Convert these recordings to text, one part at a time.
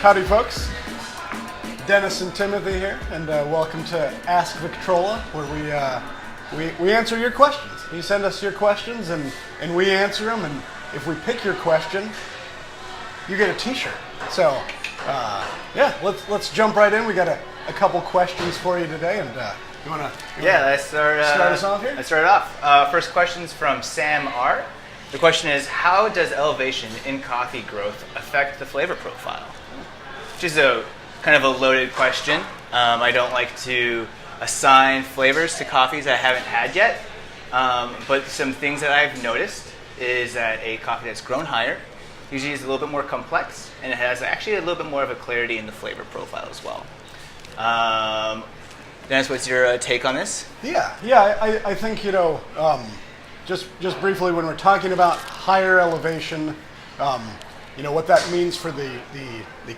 Howdy folks, Dennis and Timothy here, and welcome to Ask Victrola, where we answer your questions. You send us your questions and we answer them, and if we pick your question, you get a t-shirt. So yeah, let's jump right in. We got a couple questions for you today, and you wanna let's start us off here? Let's start it off. First question's from Sam R. The question is, how does elevation in coffee growth affect the flavor profile? Which is a kind of a loaded question. I don't like to assign flavors to coffees I haven't had yet, but some things that I've noticed is that a coffee that's grown higher usually is a little bit more complex, and it has actually a little bit more of a clarity in the flavor profile as well. Dennis, what's your take on this? I think, just briefly, when we're talking about higher elevation, what that means for the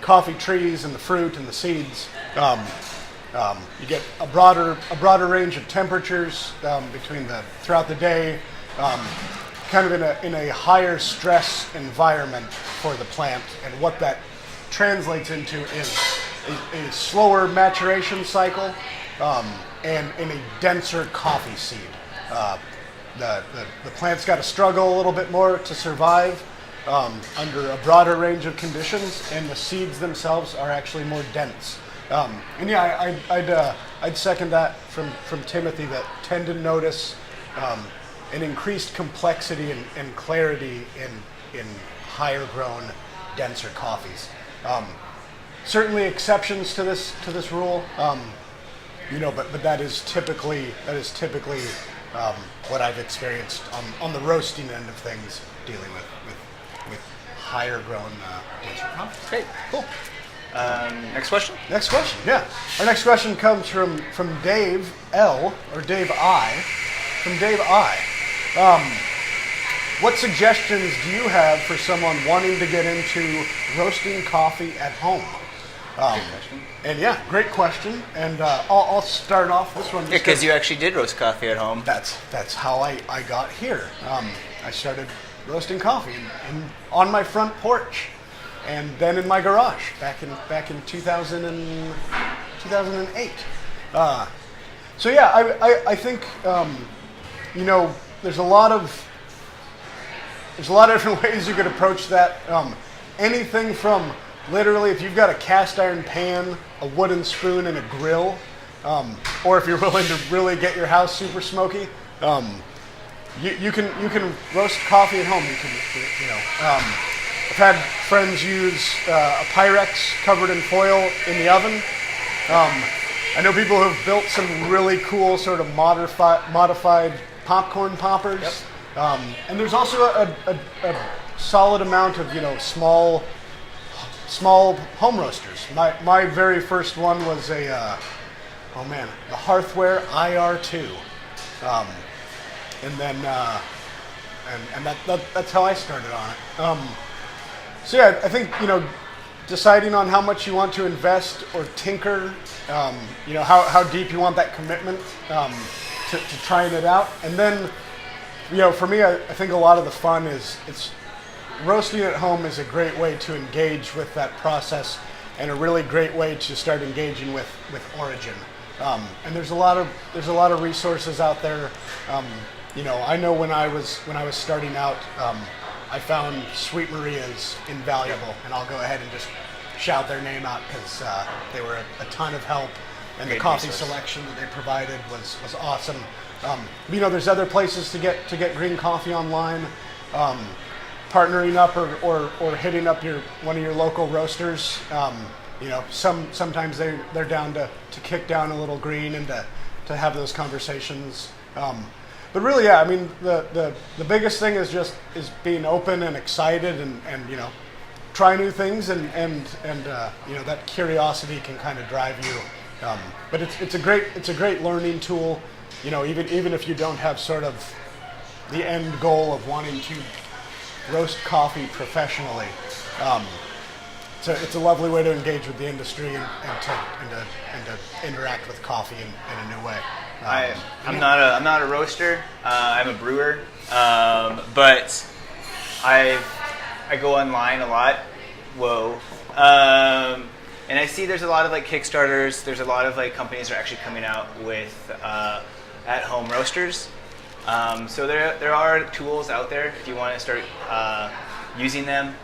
coffee trees and the fruit and the seeds. You get a broader range of temperatures throughout the day, kind of in a higher stress environment for the plant, and what that translates into is a slower maturation cycle and in a denser coffee seed. The plant's got to struggle a little bit more to survive under a broader range of conditions, and the seeds themselves are actually more dense. I'd second that from Timothy, that tend to notice an increased complexity and clarity in higher grown, denser coffees. Certainly exceptions to this rule, but that is typically what I've experienced on the roasting end of things, dealing with higher grown denser coffees. Great, cool. Next question? Next question, yeah. Our next question comes from Dave L, or Dave I. From Dave I. What suggestions do you have for someone wanting to get into roasting coffee at home? Great question. And yeah, great question. And I'll start off this one. Because you actually did roast coffee at home. That's how I got here. I started roasting coffee on my front porch, and then in my garage back in 2008. So yeah, I think there's a lot of different ways you could approach that. Anything from literally, if you've got a cast iron pan, a wooden spoon, and a grill, or if you're willing to really get your house super smoky, you can roast coffee at home. I've had friends use a Pyrex covered in foil in the oven. I know people who have built some really cool sort of modified popcorn poppers. Yep. And there's also a solid amount of small home roasters. My very first one was the Hearthware IR2, and then that's how I started on it. So yeah, I think deciding on how much you want to invest or tinker, how deep you want that commitment to trying it out, and then for me, I think a lot of the fun is roasting at home is a great way to engage with that process, and a really great way to start engaging with origin. And there's a lot of resources out there. I know when I was starting out, I found Sweet Maria's invaluable, and I'll go ahead and just shout their name out because they were a ton of help, and the coffee selection that they provided was awesome. There's other places to get green coffee online. Partnering up or hitting up one of your local roasters. Sometimes they're down to kick down a little green and to have those conversations. But really, yeah, I mean the biggest thing is being open and excited and try new things and that curiosity can kind of drive you. But it's a great learning tool. Even if you don't have sort of the end goal of wanting to roast coffee professionally. It's a lovely way to engage with the industry and to interact with coffee in a new way. I'm not a roaster. I'm a brewer, but I go online a lot. And I see there's a lot of like Kickstarters. There's a lot of like companies that are actually coming out with at-home roasters. So there are tools out there if you want to start using them.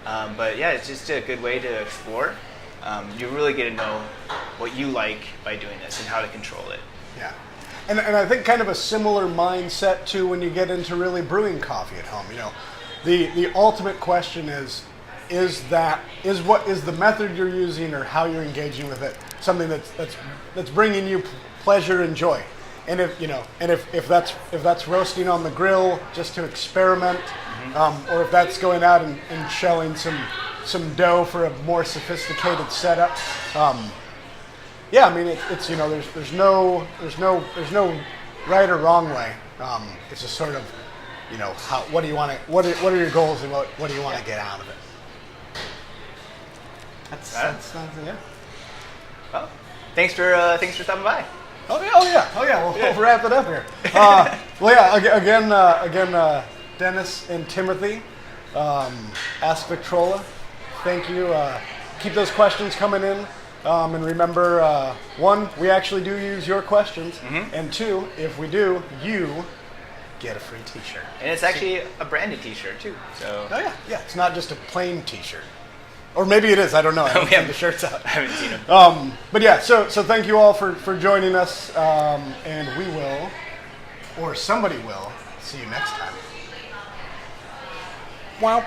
But yeah, it's just a good way to explore. You really get to know what you like by doing this and how to control it. Yeah. And I think kind of a similar mindset too when you get into really brewing coffee at home. You know, the ultimate question is what is the method you're using or how you're engaging with it something that's bringing you pleasure and joy. And if that's roasting on the grill just to experiment, or if that's going out and shelling some dough for a more sophisticated setup. Yeah, I mean it's there's no right or wrong way. It's just sort of what do you want to what are your goals and what do you want to get out of it. That's yeah. Well, thanks for stopping by. Oh yeah. We'll wrap it up here. Well, yeah. Again, Dennis and Timothy, Ask Victrola. Thank you. Keep those questions coming in. And remember, one, we actually do use your questions, and two, if we do, you get a free T-shirt. And it's actually a branded T-shirt too. So. Oh yeah. It's not just a plain T-shirt, or maybe it is. I don't know. I haven't seen the shirts out. I haven't seen them. But yeah, so thank you all for joining us, and we will, or somebody will, see you next time. Wow.